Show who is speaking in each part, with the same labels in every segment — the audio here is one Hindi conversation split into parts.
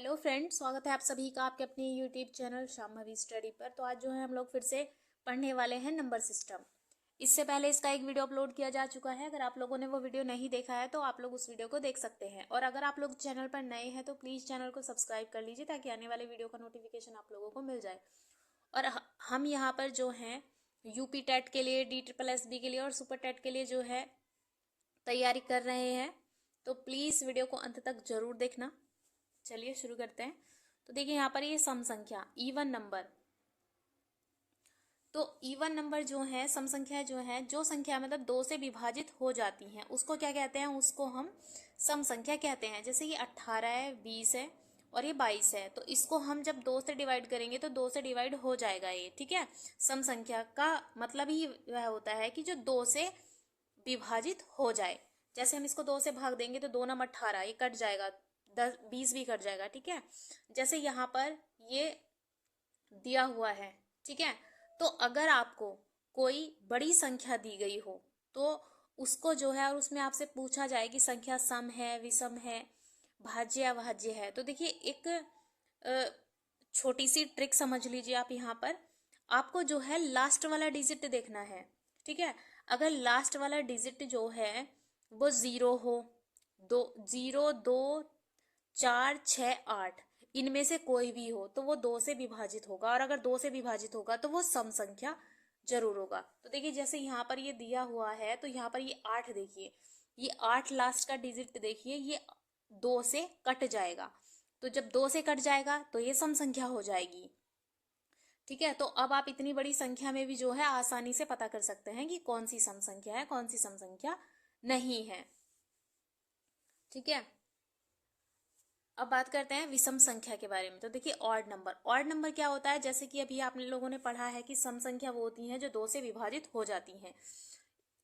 Speaker 1: हेलो फ्रेंड्स, स्वागत है आप सभी का आपके अपने यूट्यूब चैनल शाम्भवी स्टडी पर। तो आज जो है हम लोग फिर से पढ़ने वाले हैं नंबर सिस्टम। इससे पहले इसका एक वीडियो अपलोड किया जा चुका है। अगर आप लोगों ने वो वीडियो नहीं देखा है तो आप लोग उस वीडियो को देख सकते हैं। और अगर आप लोग चैनल पर नए हैं तो प्लीज़ चैनल को सब्सक्राइब कर लीजिए ताकि आने वाले वीडियो का नोटिफिकेशन आप लोगों को मिल जाए। और हम यहाँ पर जो है यूपी टेट के लिए, DSSB के लिए और सुपर टेट के लिए जो है तैयारी कर रहे हैं। तो प्लीज़ वीडियो को अंत तक जरूर देखना। चलिए शुरू करते हैं। तो देखिए यहाँ पर ये सम संख्या इवन नंबर। तो इवन नंबर जो है, सम संख्या जो है, जो संख्या मतलब दो से विभाजित हो जाती हैं उसको क्या कहते हैं? उसको हम सम संख्या कहते हैं। जैसे ये 18 है, 20 है और ये 22 है। तो इसको हम जब दो से डिवाइड करेंगे तो दो से डिवाइड हो जाएगा ये, ठीक है। सम संख्या का मतलब ही वह होता है कि जो दो से विभाजित हो जाए। जैसे हम इसको दो से भाग देंगे तो 2 नम 18, ये कट जाएगा, 10 20 भी कट जाएगा, ठीक है। जैसे यहाँ पर ये दिया हुआ है, ठीक है। तो अगर आपको कोई बड़ी संख्या दी गई हो तो उसको जो है, और उसमें आपसे पूछा जाए कि संख्या सम है, विषम है, भाज्य या अभाज्य है, तो देखिए एक छोटी सी ट्रिक समझ लीजिए आप। यहाँ पर आपको जो है लास्ट वाला डिजिट देखना है, ठीक है। अगर लास्ट वाला डिजिट जो है वो 0 हो, 0, 2, 4, 6, 8, इनमें से कोई भी हो तो वो 2 से विभाजित होगा। और अगर 2 से विभाजित होगा तो वो सम संख्या जरूर होगा। तो देखिए जैसे यहाँ पर ये दिया हुआ है तो यहाँ पर ये 8, देखिए ये 8 लास्ट का डिजिट, देखिए ये 2 से कट जाएगा। तो जब 2 से कट जाएगा तो ये सम संख्या हो जाएगी, ठीक है। तो अब आप इतनी बड़ी संख्या में भी जो है आसानी से पता कर सकते हैं कि कौन सी सम संख्या है, कौन सी सम संख्या नहीं है, ठीक है। अब बात करते हैं विषम संख्या के बारे में। तो देखिए ऑड नंबर, ऑड नंबर क्या होता है? जैसे कि अभी आप लोगों ने पढ़ा है कि सम संख्या वो होती हैं जो दो से विभाजित हो जाती हैं।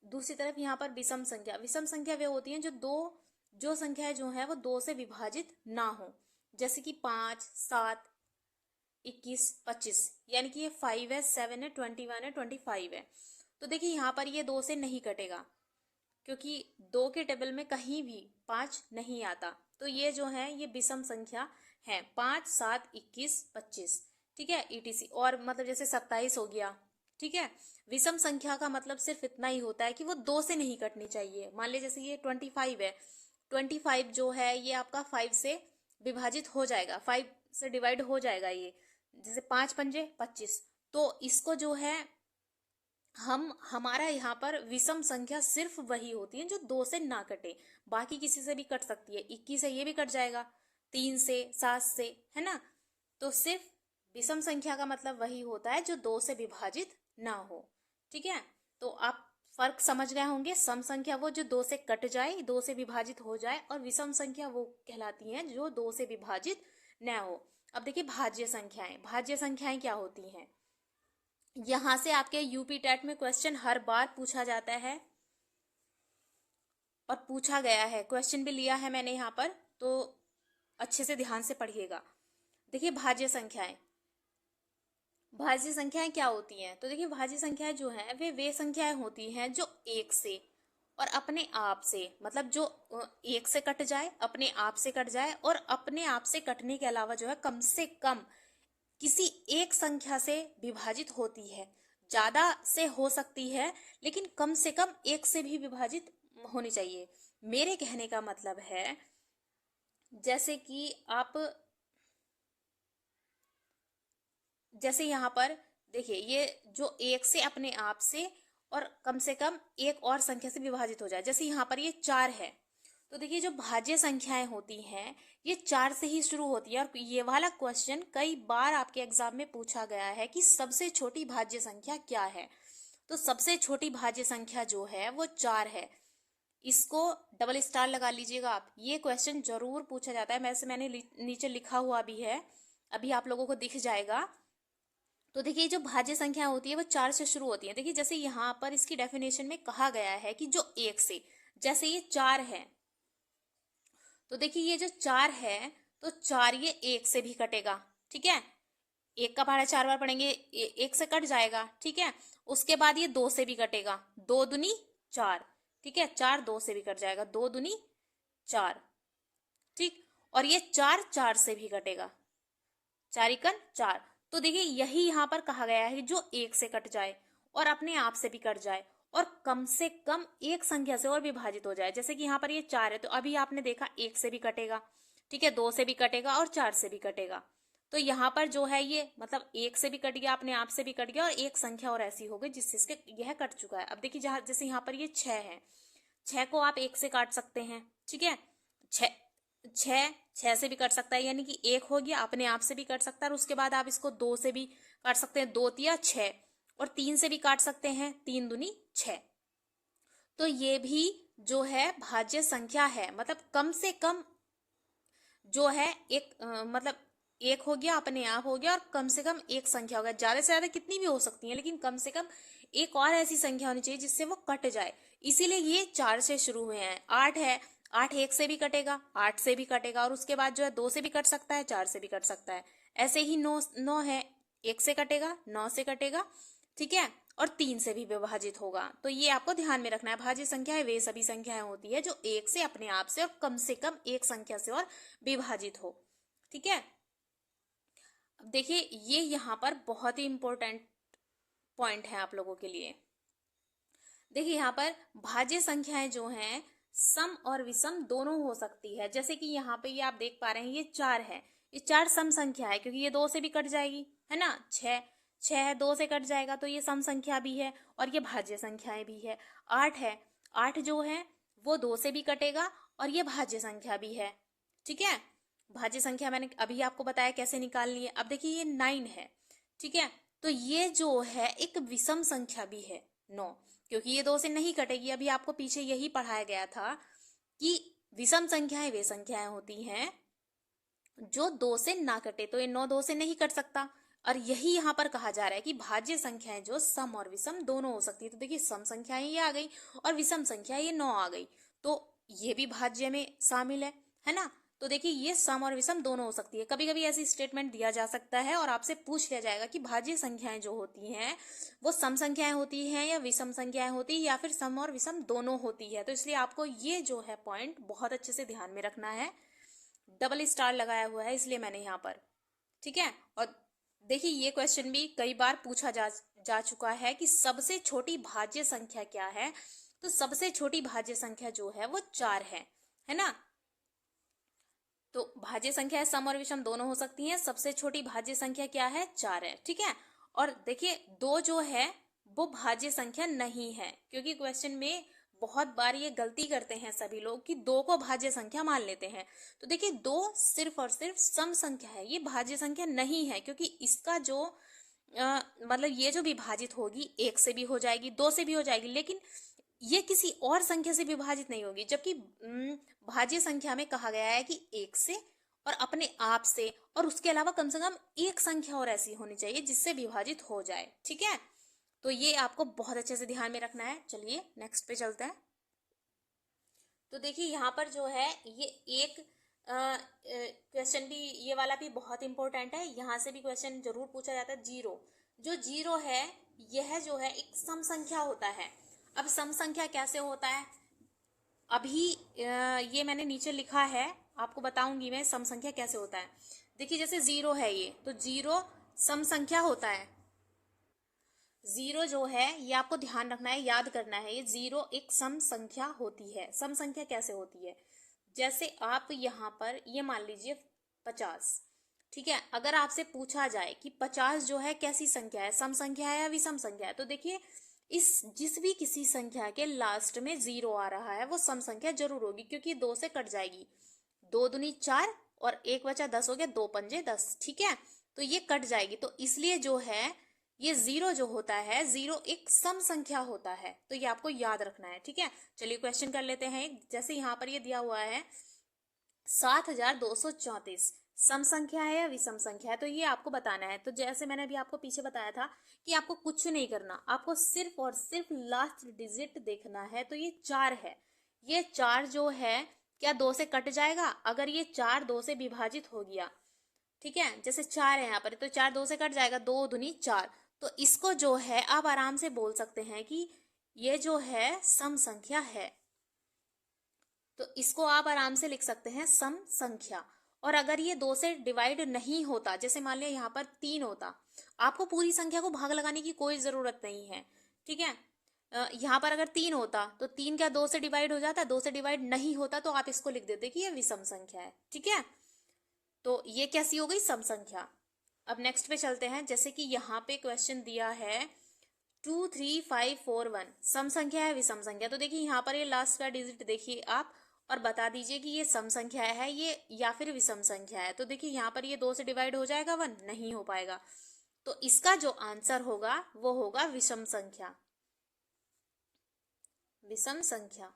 Speaker 1: दूसरी तरफ यहाँ पर विषम संख्या, विषम संख्या वे होती हैं जो संख्या जो है वो दो से विभाजित ना हो। जैसे कि 5, 7, 21, 25, यानी कि ये 5 है, 7 है, 21 है, 25 है। तो देखिए यहाँ पर ये 2 से नहीं कटेगा क्योंकि 2 के टेबल में कहीं भी 5 नहीं आता। तो ये जो है ये विषम संख्या है, 5, 7, 21, 25, ठीक है, ETC। और मतलब जैसे 27 हो गया, ठीक है। विषम संख्या का मतलब सिर्फ इतना ही होता है कि वो 2 से नहीं कटनी चाहिए। मान लीजिए जैसे ये 25 है, 25 जो है ये आपका 5 से विभाजित हो जाएगा, 5 से डिवाइड हो जाएगा ये। जैसे 5 पंजे 25। तो इसको जो है हमारा यहाँ पर विषम संख्या सिर्फ वही होती है जो 2 से ना कटे। बाकी किसी से भी कट सकती है, 21 से ये भी कट जाएगा, 3 से, 7 से, है ना। तो सिर्फ विषम संख्या का मतलब वही होता है जो 2 से विभाजित ना हो, ठीक है। तो आप फर्क समझ गए होंगे। सम संख्या वो जो 2 से कट जाए, 2 से विभाजित हो जाए, और विषम संख्या वो कहलाती है जो 2 से विभाजित न हो। अब देखिए भाज्य संख्याएं, भाज्य संख्याएं क्या होती हैं? यहां से आपके यूपी टेट में क्वेश्चन हर बार पूछा जाता है और पूछा गया है, क्वेश्चन भी लिया है मैंने यहाँ पर, तो अच्छे से ध्यान से पढ़िएगा। देखिए भाज्य संख्याएं, भाज्य संख्याएं क्या होती हैं? तो देखिए भाज्य संख्याएं जो हैं वे संख्याएं होती हैं जो एक से और अपने आप से, मतलब जो एक से कट जाए, अपने आप से कट जाए, और अपने आप से कटने के अलावा जो है कम से कम किसी एक संख्या से विभाजित होती है। ज्यादा से हो सकती है लेकिन कम से कम एक से भी विभाजित होनी चाहिए। मेरे कहने का मतलब है जैसे कि आप, जैसे यहाँ पर देखिए ये जो एक से, अपने आप से, और कम से कम एक और संख्या से विभाजित हो जाए। जैसे यहाँ पर ये 4 है, तो देखिए जो भाज्य संख्याएं होती हैं ये 4 से ही शुरू होती है। और ये वाला क्वेश्चन कई बार आपके एग्जाम में पूछा गया है कि सबसे छोटी भाज्य संख्या क्या है। तो सबसे छोटी भाज्य संख्या जो है वो 4 है। इसको डबल स्टार लगा लीजिएगा आप, ये क्वेश्चन जरूर पूछा जाता है। मैंने नीचे लिखा हुआ भी है, अभी आप लोगों को दिख जाएगा। तो देखिए जो भाज्य संख्या होती है वो 4 से शुरू होती है। देखिए जैसे यहाँ पर इसकी डेफिनेशन में कहा गया है कि जो एक से, जैसे ये 4 है, तो देखिए ये जो 4 है तो 4 ये एक से भी कटेगा, ठीक है। एक का पहाड़ा 4 बार पढ़ेंगे, एक से कट जाएगा, ठीक है। उसके बाद ये 2 से भी कटेगा, 2 दूनी 4, ठीक है। 4 2 से भी कट जाएगा, 2 दूनी 4, ठीक। और ये 4 4 से भी कटेगा, 4 एकन 4। तो देखिए यही यहाँ पर कहा गया है कि जो 1 से कट जाए और अपने आप से भी कट जाए और कम से कम एक संख्या से और विभाजित हो जाए। जैसे कि यहाँ पर ये 4 है, तो अभी आपने देखा 1 से भी कटेगा, ठीक है, 2 से भी कटेगा और 4 से भी कटेगा। तो यहाँ पर जो है ये मतलब 1 से भी कट गया, अपने आप से भी कट गया, और एक संख्या और ऐसी हो गई जिससे यह कट चुका है। अब देखिए जहां जैसे यहाँ पर ये 6 है, 6 को आप 1 से काट सकते हैं, ठीक है, 6 से भी कट सकता है, यानी कि 1 हो गया, अपने आप से भी कट सकता है। और उसके बाद आप इसको 2 से भी काट सकते हैं, 2 तिया 6, और 3 से भी काट सकते हैं, 3 दूनी 6। तो ये भी जो है भाज्य संख्या है, मतलब कम से कम जो है एक मतलब 1 हो गया, अपने आप हो गया, और कम से कम एक संख्या हो गया। ज्यादा से ज्यादा कितनी भी हो सकती है, लेकिन कम से कम एक और ऐसी संख्या होनी चाहिए जिससे वो कट जाए। इसीलिए ये 4 से शुरू हुए हैं। 8 है, 8 1 से भी कटेगा, 8 से भी कटेगा, और उसके बाद जो है 2 से भी कट सकता है, 4 से भी कट सकता है। ऐसे ही 9 है, 1 से कटेगा, 9 से कटेगा, ठीक है, और 3 से भी विभाजित होगा। तो ये आपको ध्यान में रखना है। भाज्य संख्याएं वे सभी संख्याएं होती है जो 1 से, अपने आप से, और कम से कम एक संख्या से और विभाजित हो, ठीक है। अब देखिए ये यहाँ पर बहुत ही इंपॉर्टेंट पॉइंट है आप लोगों के लिए। देखिए यहाँ पर भाज्य संख्याएं जो हैं सम और विषम दोनों हो सकती है। जैसे कि यहाँ पे ये आप देख पा रहे हैं, ये 4 है, ये 4 सम संख्या है क्योंकि ये 2 से भी कट जाएगी, है ना। 6 है, 2 से कट जाएगा, तो ये सम संख्या भी है और ये भाज्य संख्याएं भी है। 8 है, 8 जो है वो 2 से भी कटेगा और ये भाज्य संख्या भी है, ठीक है। भाज्य संख्या मैंने अभी आपको बताया कैसे निकालनी है। अब देखिए ये 9 है, ठीक है, तो ये जो है एक विषम संख्या भी है 9, क्योंकि ये 2 से नहीं कटेगी। अभी आपको पीछे यही पढ़ाया गया था कि विषम संख्याएं वे संख्याएं होती हैं जो 2 से ना कटे, तो ये 9 2 से नहीं कट सकता। और यही यहाँ पर कहा जा रहा है कि भाज्य संख्याएं जो सम और विषम दोनों हो सकती है। तो देखिए सम संख्याएं ये आ गई और विषम संख्या ये 9 आ गई, तो ये भी भाज्य में शामिल है ना। तो देखिए ये सम और विषम दोनों हो सकती है। कभी कभी ऐसी स्टेटमेंट दिया जा सकता है और आपसे पूछ लिया जाएगा कि भाज्य संख्याएं जो होती हैं वो सम संख्याएं होती हैं या विषम संख्याएं होती है या फिर सम और विषम दोनों होती है। तो इसलिए आपको ये जो है पॉइंट बहुत अच्छे से ध्यान में रखना है। डबल स्टार लगाया हुआ है इसलिए मैंने यहाँ पर, ठीक है। और देखिए ये क्वेश्चन भी कई बार पूछा जा चुका है कि सबसे छोटी भाज्य संख्या क्या है। तो सबसे छोटी भाज्य संख्या जो है वो 4 है ना। तो भाज्य संख्या सम और विषम दोनों हो सकती हैं। सबसे छोटी भाज्य संख्या क्या है, 4 है, ठीक है। और देखिए 2 जो है वो भाज्य संख्या नहीं है, क्योंकि क्वेश्चन में बहुत बार ये गलती करते हैं सभी लोग कि 2 को भाज्य संख्या मान लेते हैं। तो देखिए 2 सिर्फ और सिर्फ सम संख्या है, ये भाज्य संख्या नहीं है, क्योंकि इसका जो मतलब ये जो विभाजित होगी 1 से भी हो जाएगी, 2 से भी हो जाएगी, लेकिन ये किसी और संख्या से विभाजित नहीं होगी। जबकि भाज्य संख्या में कहा गया है कि 1 से और अपने आप से, और उसके अलावा कम से कम एक संख्या और ऐसी होनी चाहिए जिससे विभाजित हो जाए, ठीक है। तो ये आपको बहुत अच्छे से ध्यान में रखना है। चलिए नेक्स्ट पे चलते हैं। तो देखिए यहाँ पर जो है ये एक क्वेश्चन भी, ये वाला भी बहुत इंपॉर्टेंट है, यहाँ से भी क्वेश्चन जरूर पूछा जाता है। 0 जो 0 है यह जो है एक सम संख्या होता है। अब सम संख्या कैसे होता है, अभी ये मैंने नीचे लिखा है, आपको बताऊंगी मैं सम संख्या कैसे होता है। देखिए जैसे 0 है ये, तो 0 सम संख्या होता है। 0 जो है ये आपको ध्यान रखना है, याद करना है, ये 0 एक सम संख्या होती है। सम संख्या कैसे होती है, जैसे आप यहाँ पर ये मान लीजिए 50, ठीक है। अगर आपसे पूछा जाए कि 50 जो है कैसी संख्या है, सम संख्या है या विषम संख्या है, तो देखिए इस जिस भी किसी संख्या के लास्ट में 0 आ रहा है वो सम संख्या जरूर होगी, क्योंकि 2 से कट जाएगी। 2 दूनी 4 और 1 बचा 10 हो गया, 2 पंजे 10, ठीक है। तो ये कट जाएगी, तो इसलिए जो है ये 0 जो होता है 0 एक सम संख्या होता है। तो ये आपको याद रखना है, ठीक है। चलिए क्वेश्चन कर लेते हैं। जैसे यहाँ पर ये दिया हुआ है 7234 सम संख्या है या विषम संख्या है, तो ये आपको बताना है। तो जैसे मैंने अभी आपको पीछे बताया था कि आपको कुछ नहीं करना, आपको सिर्फ और सिर्फ लास्ट डिजिट देखना है। तो ये 4 है, ये 4 जो है क्या 2 से कट जाएगा, अगर ये 4 2 से विभाजित हो गया, ठीक है, जैसे 4 है यहाँ पर, तो 4 2 से कट जाएगा, 2 दूनी 4। तो इसको जो है आप आराम से बोल सकते हैं कि ये जो है सम संख्या है। तो इसको आप आराम से लिख सकते हैं सम संख्या। और अगर ये 2 से डिवाइड नहीं होता, जैसे मान लिया यहाँ पर 3 होता, आपको पूरी संख्या को भाग लगाने की कोई जरूरत नहीं है, ठीक है। यहाँ पर अगर 3 होता तो 3 क्या 2 से डिवाइड हो जाता, 2 से डिवाइड नहीं होता तो आप इसको लिख देते कि ये विषम संख्या है, ठीक है। तो ये कैसी हो गई, सम संख्या। अब नेक्स्ट पे चलते हैं, जैसे कि यहाँ पे क्वेश्चन दिया है 23541, सम संख्या है विषम संख्या। तो देखिए यहाँ पर ये लास्ट का डिजिट देखिए आप और बता दीजिए कि ये सम संख्या है ये या फिर विषम संख्या है। तो देखिए यहाँ पर ये 2 से डिवाइड हो जाएगा 1, नहीं हो पाएगा। तो इसका जो आंसर होगा वो होगा विषम संख्या, विषम संख्या,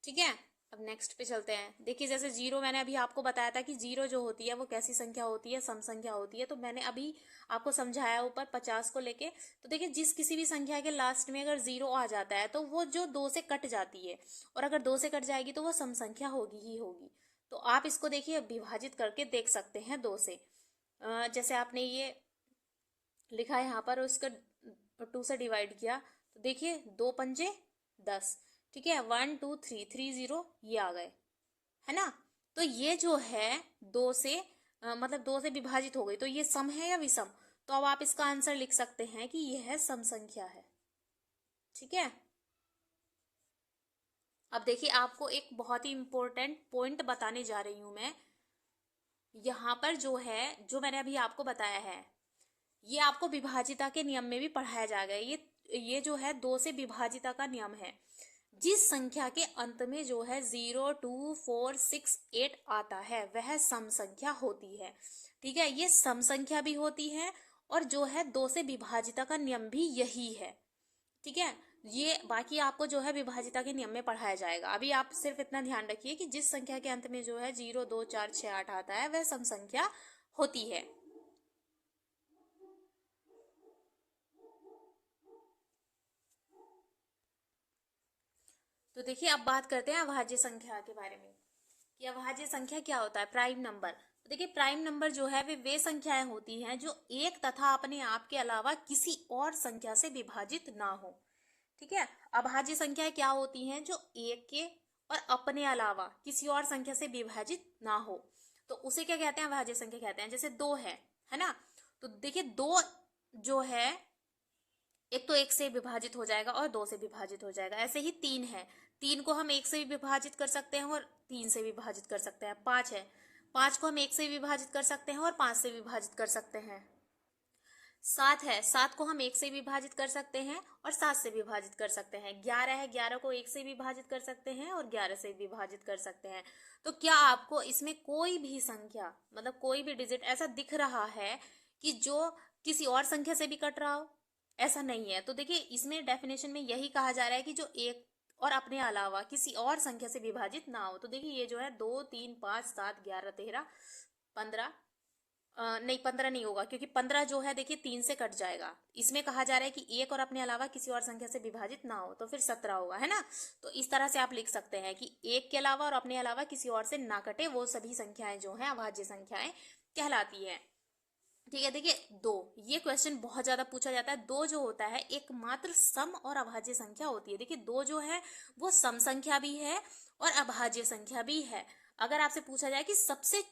Speaker 1: ठीक है। अब नेक्स्ट पे चलते हैं। देखिए जैसे 0 मैंने अभी आपको बताया था कि 0 जो होती है वो कैसी संख्या होती है, सम संख्या होती है। तो मैंने अभी आपको समझाया ऊपर 50 को लेके। तो देखिए जिस किसी भी संख्या के लास्ट में अगर 0 आ जाता है तो वो जो 2 से कट जाती है, और अगर 2 से कट जाएगी तो वो सम संख्या होगी ही होगी। तो आप इसको देखिए विभाजित करके देख सकते हैं 2 से। जैसे आपने ये लिखा है यहाँ पर, उसका 2 से डिवाइड किया तो देखिए 2 पंजे 10, ठीक है। 1 2 3 3 0 ये आ गए, है ना। तो ये जो है 2 से मतलब 2 से विभाजित हो गई, तो ये सम है या विषम। तो अब आप इसका आंसर लिख सकते हैं कि यह सम संख्या है, ठीक है। अब देखिए आपको एक बहुत ही इंपॉर्टेंट पॉइंट बताने जा रही हूं मैं। यहाँ पर जो है, जो मैंने अभी आपको बताया है, ये आपको विभाजिता के नियम में भी पढ़ाया जाएगा। ये जो है 2 से विभाजिता का नियम है। जिस संख्या के अंत में जो है 0 2 4 6 8 आता है वह सम संख्या होती है, ठीक है। ये सम संख्या भी होती है और जो है 2 से विभाजिता का नियम भी यही है, ठीक है। ये बाकी आपको जो है विभाजिता के नियम में पढ़ाया जाएगा। अभी आप सिर्फ इतना ध्यान रखिए कि जिस संख्या के अंत में जो है 0 2 4 6 8 आता है वह सम संख्या होती है। तो देखिए अब बात करते हैं अभाज्य संख्या के बारे में कि अभाज्य संख्या क्या होता है। Prime number. तो देखिए प्राइम नंबर जो है वे संख्याएं होती हैं जो एक तथा अपने आप के अलावा किसी और संख्या से विभाजित ना हो, ठीक है। अभाज्य संख्याएं क्या होती हैं, जो एक के और अपने अलावा किसी और संख्या से विभाजित ना हो, तो उसे क्या कहते हैं, अभाज्य संख्या कहते हैं। जैसे 2 है ना। तो देखिए 2 जो है एक तो 1 से विभाजित हो जाएगा और 2 से विभाजित हो जाएगा। ऐसे ही 3 है, 3 को हम 1 से भी विभाजित कर सकते हैं और 3 से विभाजित कर सकते हैं। 5 है, 5 को हम 1 से विभाजित कर सकते हैं और 5 से विभाजित कर सकते हैं। 7 है, 7 को हम 1 से विभाजित कर सकते हैं और 7 से विभाजित कर सकते हैं। 11 है, 11 को 1 से विभाजित कर सकते हैं और 11 से विभाजित कर सकते हैं। तो क्या आपको इसमें कोई भी संख्या, मतलब कोई भी डिजिट ऐसा दिख रहा है कि जो किसी और संख्या से भी कट रहा हो? ऐसा नहीं है। तो देखिए इसमें डेफिनेशन में यही कहा जा रहा है कि जो एक और अपने अलावा किसी और संख्या से विभाजित ना हो। तो देखिए ये जो है 2 3 5 7 11 13 15, नहीं 15 नहीं होगा क्योंकि 15 जो है देखिए 3 से कट जाएगा। इसमें कहा जा रहा है कि एक और अपने अलावा किसी और संख्या से विभाजित ना हो, तो फिर 17 होगा, है ना। तो इस तरह से आप लिख सकते हैं कि एक के अलावा और अपने अलावा किसी और से ना कटे वो सभी संख्याएं जो है अभाज्य संख्याएं कहलाती है, ठीक है। देखिए 2, ये क्वेश्चन बहुत ज्यादा पूछा जाता है। 2 जो होता है एकमात्र सम और अभाज्य संख्या होती है। देखिए 2 जो है वो सम संख्या भी है और अभाज्य संख्या भी है। अगर आपसे पूछा जाए कि सबसे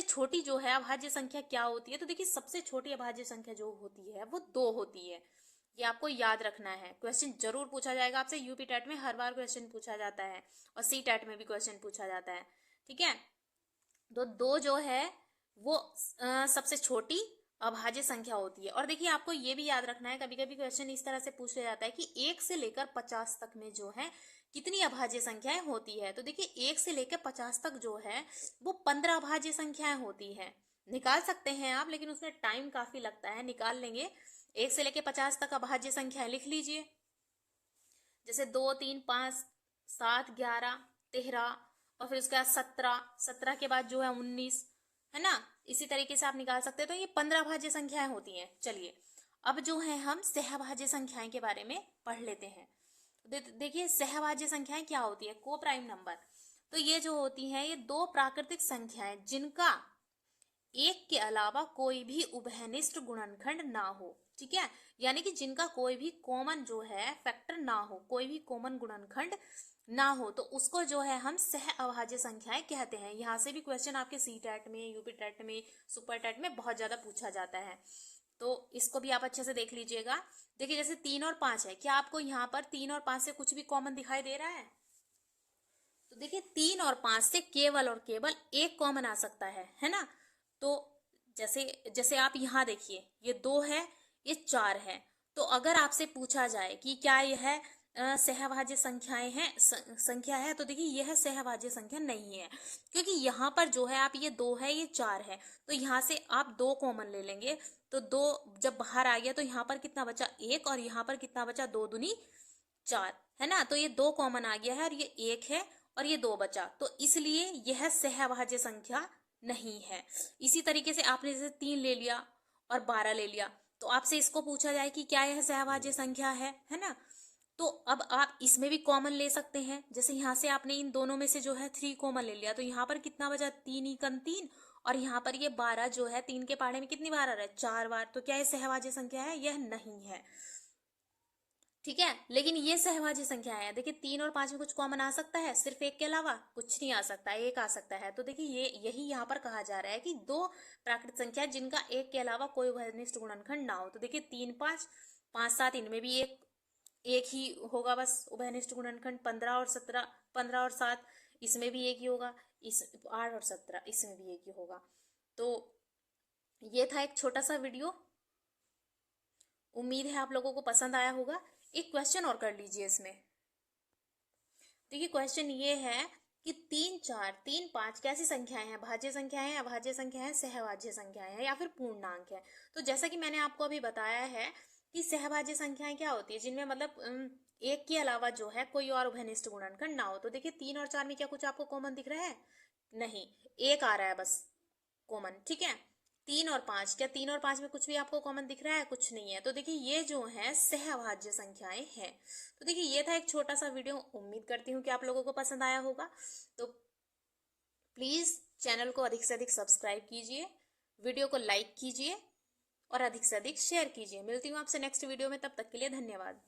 Speaker 1: छोटी जो है अभाज्य संख्या क्या होती है, तो देखिए सबसे छोटी अभाज्य संख्या जो होती है वो 2 होती है। ये आपको याद रखना है, क्वेश्चन जरूर पूछा जाएगा आपसे। यूपी टेट में हर बार क्वेश्चन पूछा जाता है और सी टेट में भी क्वेश्चन पूछा जाता है, ठीक है। तो 2 जो है वो सबसे छोटी अभाज्य संख्या होती है। और देखिए आपको ये भी याद रखना है, कभी कभी क्वेश्चन इस तरह से पूछा जाता है कि 1 से लेकर 50 तक में जो है कितनी अभाज्य संख्याएं होती है। तो देखिए 1 से लेकर 50 तक जो है वो 15 अभाज्य संख्याएं होती है। निकाल सकते हैं आप, लेकिन उसमें टाइम काफी लगता है। निकाल लेंगे। 1 से लेकर 50 तक अभाज्य संख्याएं लिख लीजिए। जैसे 2 3 5 7 11 13 और फिर उसके बाद 17, 17 के बाद जो है 19, है ना। इसी तरीके से आप निकाल सकते हैं। तो ये 15 भाज्य संख्याएं होती हैं। चलिए अब जो है हम सहभाज्य संख्याएं के बारे में पढ़ लेते हैं। देखिए सहभाज्य संख्याएं क्या होती है, को प्राइम नंबर। तो ये जो होती हैं ये 2 प्राकृतिक संख्याएं जिनका एक के अलावा कोई भी उभयनिष्ठ गुणनखंड ना हो, ठीक है। यानी कि जिनका कोई भी कॉमन जो है फैक्टर ना हो, कोई भी कॉमन गुणनखंड ना हो तो उसको जो है हम सह अभाज्य संख्याएं कहते हैं। यहाँ से भी क्वेश्चन आपके सी टेट में, यूपी टेट में, सुपर टेट में बहुत ज्यादा पूछा जाता है, तो इसको भी आप अच्छे से देख लीजिएगा। देखिए जैसे 3 और 5 है, क्या आपको यहाँ पर 3 और 5 से कुछ भी कॉमन दिखाई दे रहा है? तो देखिए 3 और 5 से केवल और केवल एक कॉमन आ सकता है ना। तो जैसे जैसे आप यहाँ देखिए, ये 2 है, ये 4 है। तो अगर आपसे पूछा जाए कि क्या यह सहभाज्य संख्याएं हैं, संख्या है, तो देखिए यह सहभाज्य संख्या नहीं है, क्योंकि यहाँ पर जो है आप, ये 2 है, ये 4 है, तो यहाँ से आप 2 कॉमन ले लेंगे। तो 2 जब बाहर आ गया तो यहाँ पर कितना बचा? 1, और यहाँ पर कितना बचा? 2 दूनी 4, है ना। तो ये 2 कॉमन आ गया है, और ये 1 है, और ये 2 बचा, तो इसलिए यह सहभाज्य संख्या नहीं है। इसी तरीके से आपने जैसे 3 ले लिया और 12 ले लिया, तो आपसे इसको पूछा जाए कि क्या यह सहभाज्य संख्या है ना। तो अब आप इसमें भी कॉमन ले सकते हैं। जैसे यहाँ से आपने इन दोनों में से जो है 3 कॉमन ले लिया, तो यहाँ पर कितना बचा? 3 एकम 3, और यहाँ पर ये 12 जो है 3 के पहाड़े में कितनी बार आ रहा है? 4 बार। तो क्या ये सहभाज्य संख्या है? यह नहीं है, ठीक है। लेकिन ये सहभाज्य संख्या है। देखिए 3 और 5 में कुछ कॉमन आ सकता है? सिर्फ एक के अलावा कुछ नहीं आ सकता, एक आ सकता है। तो देखिए ये यही यहाँ पर कहा जा रहा है कि 2 प्राकृत संख्या जिनका एक के अलावा कोई उभयनिष्ठ गुणनखंड ना हो। तो देखिए 3 5 5 7, इनमें भी एक ही होगा बस उभयनिष्ठ गुणनखंड। 15 और 7, इसमें भी एक ही होगा। इस 8 और 17, इसमें भी एक ही होगा। तो ये था एक छोटा सा वीडियो, उम्मीद है आप लोगों को पसंद आया होगा। एक क्वेश्चन और कर लीजिए इसमें। देखिए क्वेश्चन ये है कि 3 4 3 5 कैसी संख्याएं हैं? भाज्य संख्याएं हैं, अभाज्य संख्याएं हैं, सहभाज्य संख्याएं हैं, या फिर पूर्णांक है? तो जैसा कि मैंने आपको अभी बताया है कि सहभाज्य संख्याएं क्या होती है? जिनमें मतलब एक के अलावा जो है कोई और उभयनिष्ठ गुणनखंड ना हो। तो देखिए 3 और 4 में क्या कुछ आपको कॉमन दिख रहा है? नहीं, एक आ रहा है बस कॉमन, ठीक है। 3 और 5, क्या 3 और 5 में कुछ भी आपको कॉमन दिख रहा है? कुछ नहीं है। तो देखिए ये जो है सहभाज्य संख्याएं हैं। तो देखिए ये था एक छोटा सा वीडियो, उम्मीद करती हूँ कि आप लोगों को पसंद आया होगा। तो प्लीज चैनल को अधिक से अधिक सब्सक्राइब कीजिए, वीडियो को लाइक कीजिए, और अधिक से अधिक शेयर कीजिए। मिलती हूँ आपसे नेक्स्ट वीडियो में, तब तक के लिए धन्यवाद।